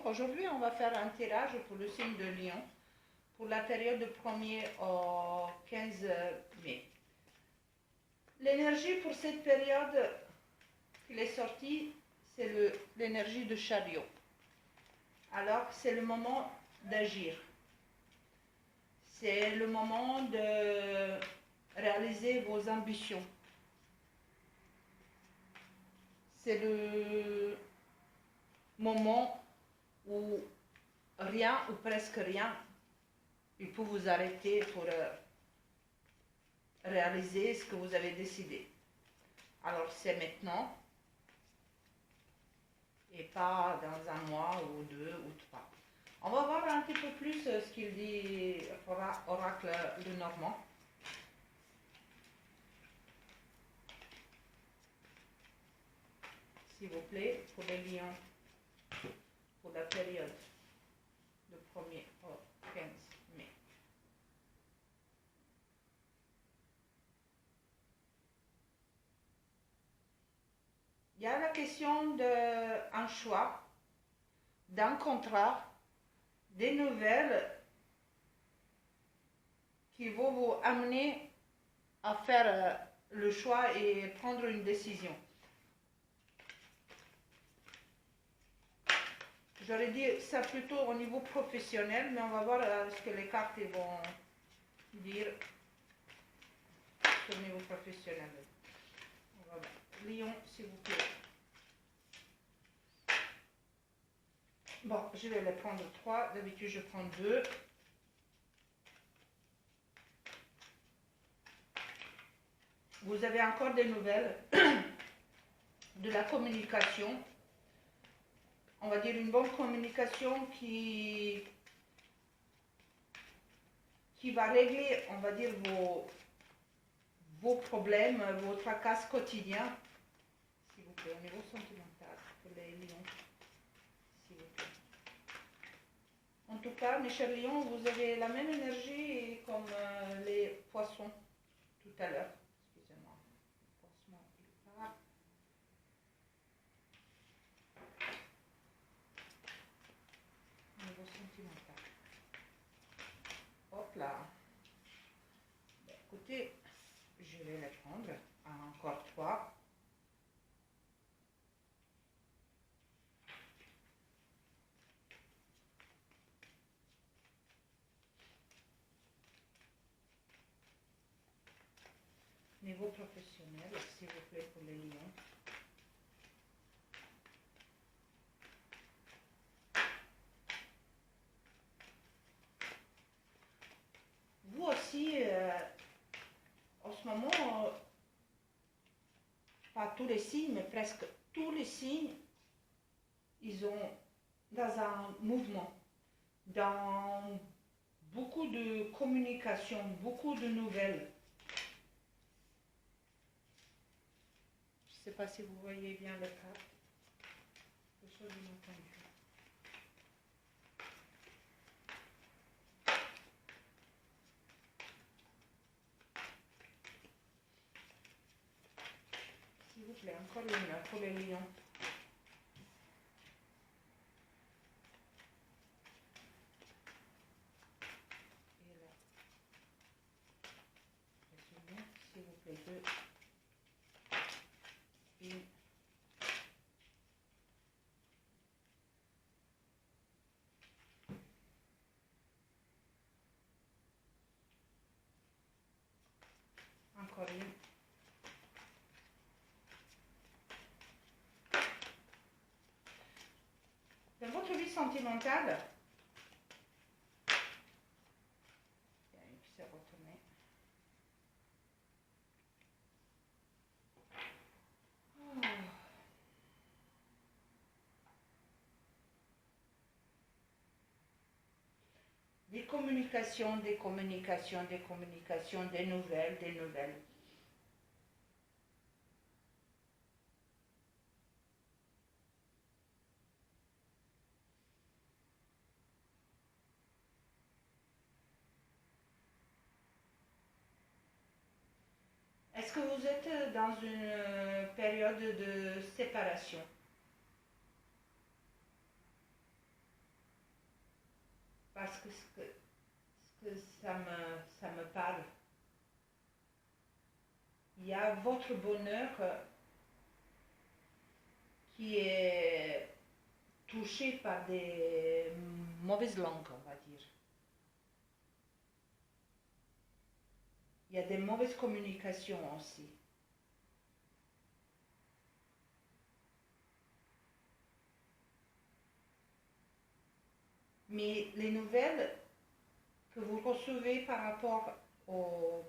aujourd'hui on va faire un tirage pour le signe de Lion pour la période du 1er au 15 mai. L'énergie pour cette période qu'il est sorti, c'est l'énergie de chariot. Alors c'est le moment d'agir. C'est le moment de réaliser vos ambitions. C'est le moment où rien ou presque rien, il peut vous arrêter pour réaliser ce que vous avez décidé. Alors c'est maintenant et pas dans un mois ou 2 ou 3. On va voir un petit peu plus ce qu'il dit oracle de Normand. S'il vous plaît, pour les lions, pour la période du 1er au 15 mai. Il y a la question d'un choix, d'un contrat, des nouvelles qui vont vous amener à faire le choix et prendre une décision. J'aurais dit ça plutôt au niveau professionnel, mais on va voir ce que les cartes vont dire au niveau professionnel. On va voir. Lion, s'il vous plaît. Bon, je vais les prendre 3. D'habitude, je prends 2. Vous avez encore des nouvelles de la communication. On va dire une bonne communication qui va régler, on va dire, vos problèmes, vos tracasses quotidiens. S'il vous plaît, au niveau sentimental, pour les lions. S'il vous plaît. En tout cas, mes chers lions, vous avez la même énergie comme les poissons tout à l'heure. Excusez-moi. Le poisson, il part. Au niveau sentimental. Hop là. Ben, écoutez, je vais les prendre. Encore 3. Niveau professionnel, s'il vous plaît, pour les lions. Vous aussi, en ce moment, pas tous les signes, mais presque tous les signes, ils ont dans un mouvement, dans beaucoup de communication, beaucoup de nouvelles. Je ne sais pas si vous voyez bien le carte. Quelque chose de mon point de vue. S'il vous plaît, encore une pour les lions. Et là. S'il vous plaît, 2. Une. Encore une. Dans votre vie sentimentale, il y a une qui s'est retournée. Oh. Des communications, des communications, des communications, des nouvelles, des nouvelles. Est-ce que vous êtes dans une période de séparation? parce que ça me parle. Il y a votre bonheur qui est touché par des mauvaises langues, on va dire. Il y a des mauvaises communications aussi. Mais les nouvelles que vous recevez par rapport au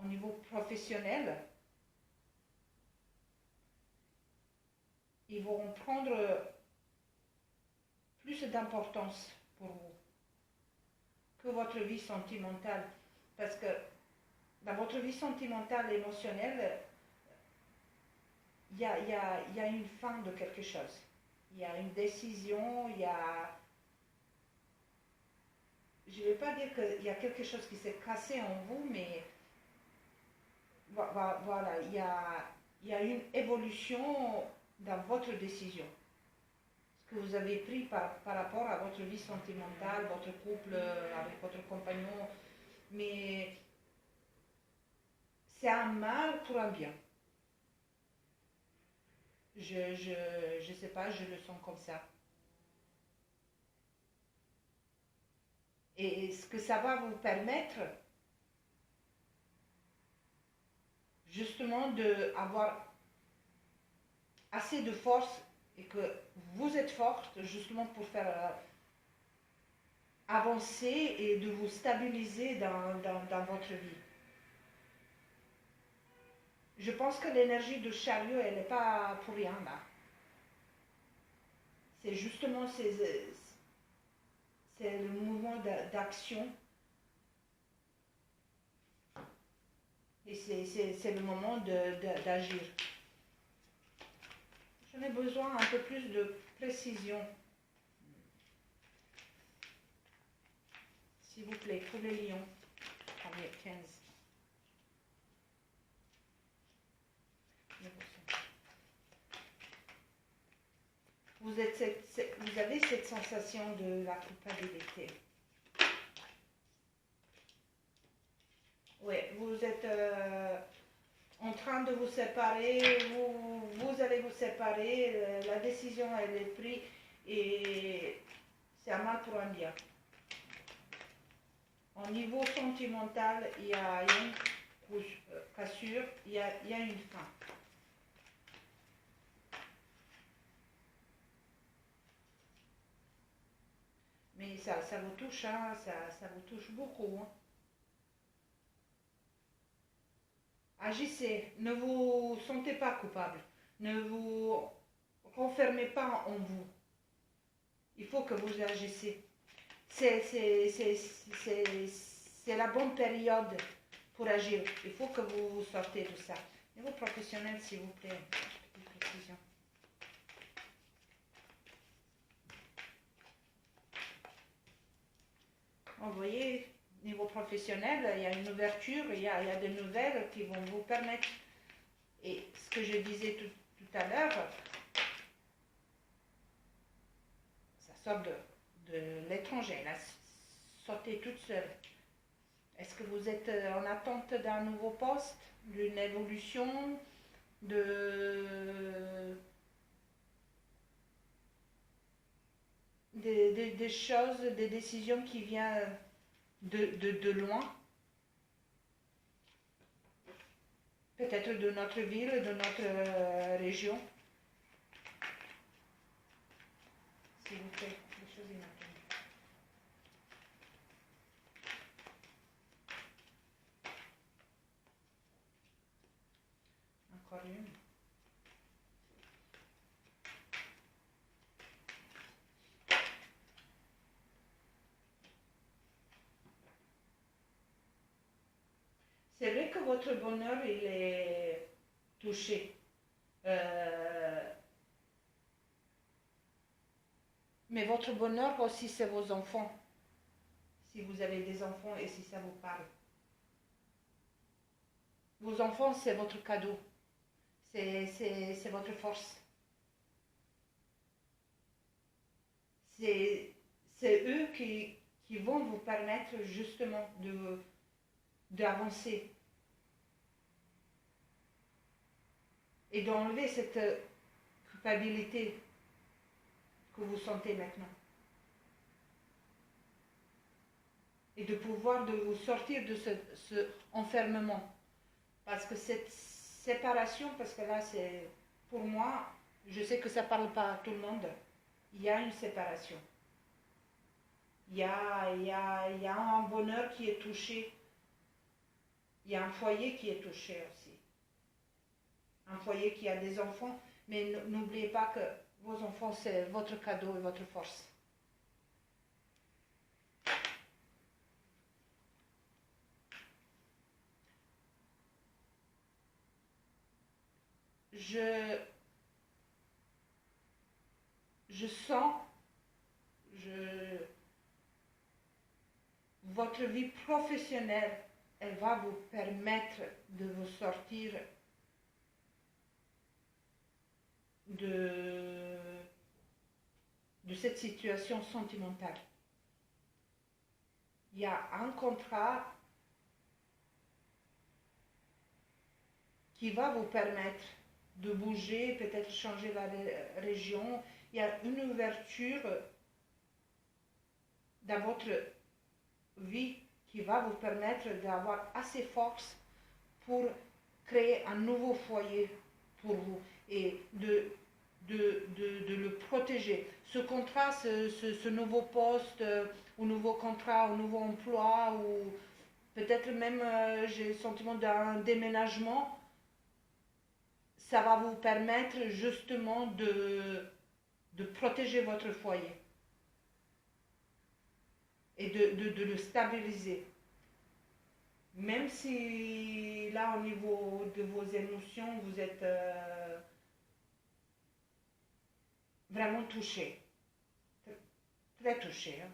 niveau professionnel, ils vont prendre plus d'importance pour vous que votre vie sentimentale. Parce que dans votre vie sentimentale, émotionnelle, il y a une fin de quelque chose. Il y a une décision, il y a... Je ne vais pas dire qu'il y a quelque chose qui s'est cassé en vous, mais voilà, il y a une évolution dans votre décision. Ce que vous avez pris par rapport à votre vie sentimentale, votre couple, avec votre compagnon, mais c'est un mal pour un bien. Je sais pas, je le sens comme ça. Et ce que ça va vous permettre, justement, d'avoir assez de force et que vous êtes forte, justement, pour faire avancer et de vous stabiliser dans votre vie. Je pense que l'énergie de chariot, elle n'est pas pour rien là. C'est justement c'est le mouvement d'action. Et c'est le moment d'agir. J'en ai besoin un peu plus de précision. S'il vous plaît, pour les lions. Allez, 15. Vous avez cette sensation de la culpabilité. Oui, vous êtes en train de vous séparer, vous allez vous séparer, la décision elle est prise et c'est un mal pour un bien. Au niveau sentimental, il y a une cassure, il y a une fin. Mais ça vous touche, hein, ça vous touche beaucoup. Hein. Agissez, ne vous sentez pas coupable, ne vous renfermez pas en vous. Il faut que vous agissez. C'est la bonne période pour agir. Il faut que vous sortez de ça. Niveau professionnel, s'il vous plaît, une petite précision. Vous voyez, niveau professionnel, il y a une ouverture, il y a des nouvelles qui vont vous permettre. Et ce que je disais tout à l'heure, ça sort de l'étranger, là, sortez toute seule. Est-ce que vous êtes en attente d'un nouveau poste, d'une évolution, des choses, des décisions qui viennent de loin, peut-être de notre ville, de notre région. S'il vous plaît, des choses inattendues. Encore une. C'est vrai que votre bonheur, il est touché. Mais votre bonheur aussi, c'est vos enfants. Si vous avez des enfants et si ça vous parle. Vos enfants, c'est votre cadeau. C'est votre force. C'est eux qui qui vont vous permettre justement d'avancer et d'enlever cette culpabilité que vous sentez maintenant. Et de pouvoir de vous sortir de ce enfermement. Parce que cette séparation, parce que là c'est, pour moi, je sais que ça ne parle pas à tout le monde, il y a une séparation. Il y a un bonheur qui est touché. Il y a un foyer qui est touché aussi. Un foyer qui a des enfants, mais n'oubliez pas que vos enfants, c'est votre cadeau et votre force. Je sens, votre vie professionnelle, elle va vous permettre de vous sortir de cette situation sentimentale. Il y a un contrat qui va vous permettre de bouger, peut-être changer la région. Il y a une ouverture dans votre vie qui va vous permettre d'avoir assez de force pour créer un nouveau foyer pour vous et de le protéger. Ce contrat, ce nouveau poste, ou nouveau contrat, ou nouveau emploi, ou peut-être même j'ai le sentiment d'un déménagement, ça va vous permettre justement de protéger votre foyer et de le stabiliser. Même si là, au niveau de vos émotions, vous êtes vraiment touché, très touché. Hein.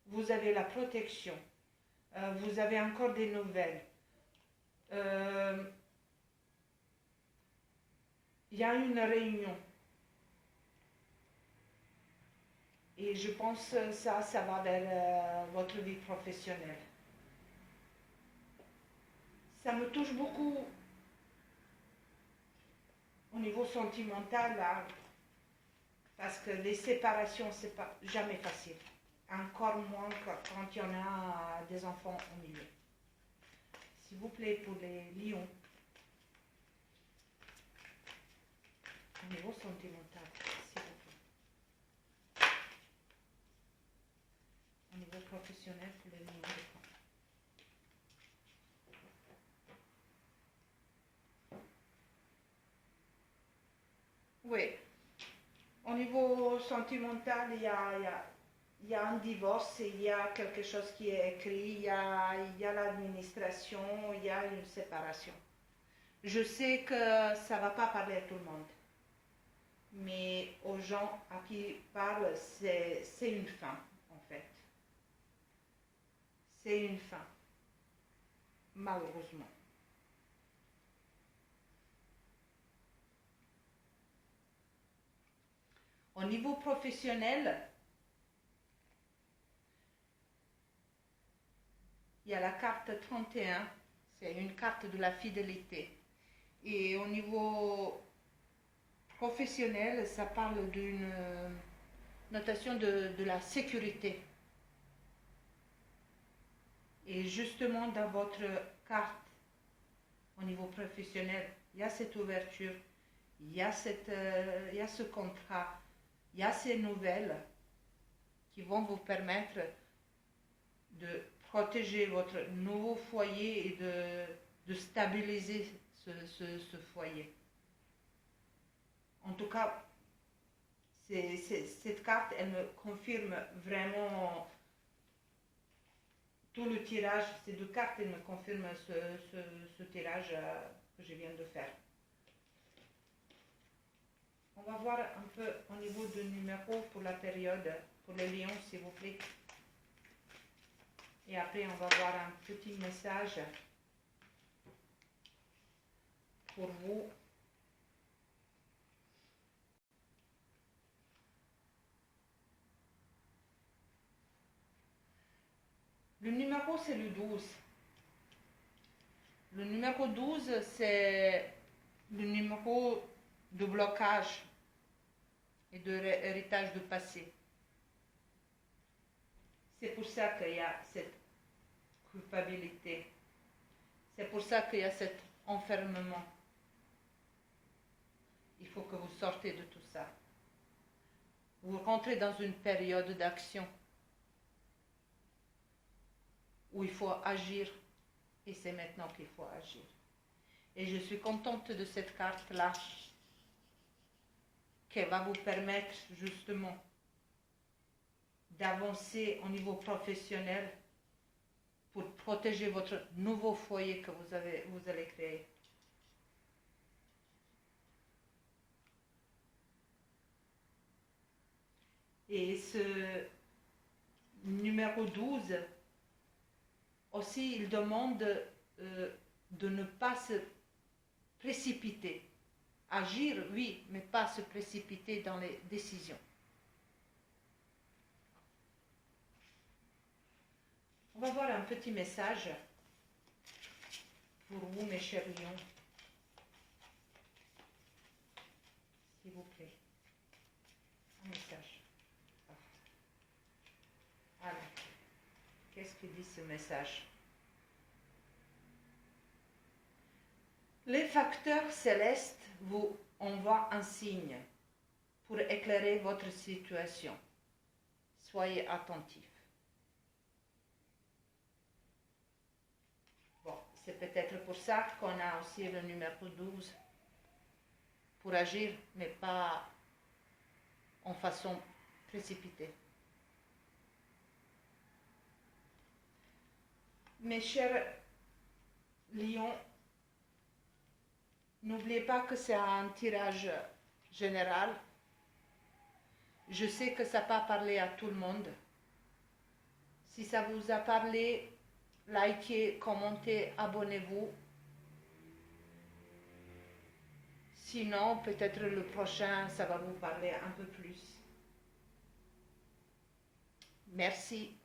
Vous avez la protection, vous avez encore des nouvelles. Il y a une réunion. Et je pense que ça va vers votre vie professionnelle. Ça me touche beaucoup au niveau sentimental, là, parce que les séparations, c'est pas jamais facile. Encore moins quand il y en a des enfants au milieu. S'il vous plaît, pour les lions, au niveau sentimental, s'il vous plaît. Au niveau professionnel, pour les lions. Oui. Au niveau sentimental, il y a un divorce, il y a quelque chose qui est écrit, il y a l'administration, il y a une séparation. Je sais que ça ne va pas parler à tout le monde, mais aux gens à qui parle, c'est une fin, en fait. C'est une fin, malheureusement. Au niveau professionnel, il y a la carte 31, c'est une carte de la fidélité. Et au niveau professionnel, ça parle d'une notation de la sécurité. Et justement, dans votre carte, au niveau professionnel, il y a cette ouverture, il y a ce contrat, il y a ces nouvelles qui vont vous permettre de protéger votre nouveau foyer et de stabiliser ce foyer. En tout cas, cette carte, elle me confirme vraiment tout le tirage. Ces deux cartes, elles me confirment ce tirage que je viens de faire. On va voir un peu au niveau de numéro pour la période, pour les lions, s'il vous plaît. Et après, on va voir un petit message pour vous. Le numéro, c'est le 12. Le numéro 12, c'est le numéro de blocage et de héritage de passé. C'est pour ça qu'il y a cette culpabilité. C'est pour ça qu'il y a cet enfermement. Il faut que vous sortez de tout ça. Vous rentrez dans une période d'action où il faut agir, et c'est maintenant qu'il faut agir. Et je suis contente de cette carte-là, qui va vous permettre justement d'avancer au niveau professionnel pour protéger votre nouveau foyer que vous allez créer. Et ce numéro 12, aussi, il demande de ne pas se précipiter. Agir, oui, mais pas se précipiter dans les décisions. On va voir un petit message pour vous, mes chers lions. S'il vous plaît. Un message. Alors, qu'est-ce que dit ce message? Les facteurs célestes vous envoient un signe pour éclairer votre situation. Soyez attentifs. Bon, c'est peut-être pour ça qu'on a aussi le numéro 12 pour agir, mais pas en façon précipitée. Mes chers lions, n'oubliez pas que c'est un tirage général. Je sais que ça n'a pas parlé à tout le monde. Si ça vous a parlé, likez, commentez, abonnez-vous. Sinon, peut-être le prochain, ça va vous parler un peu plus. Merci.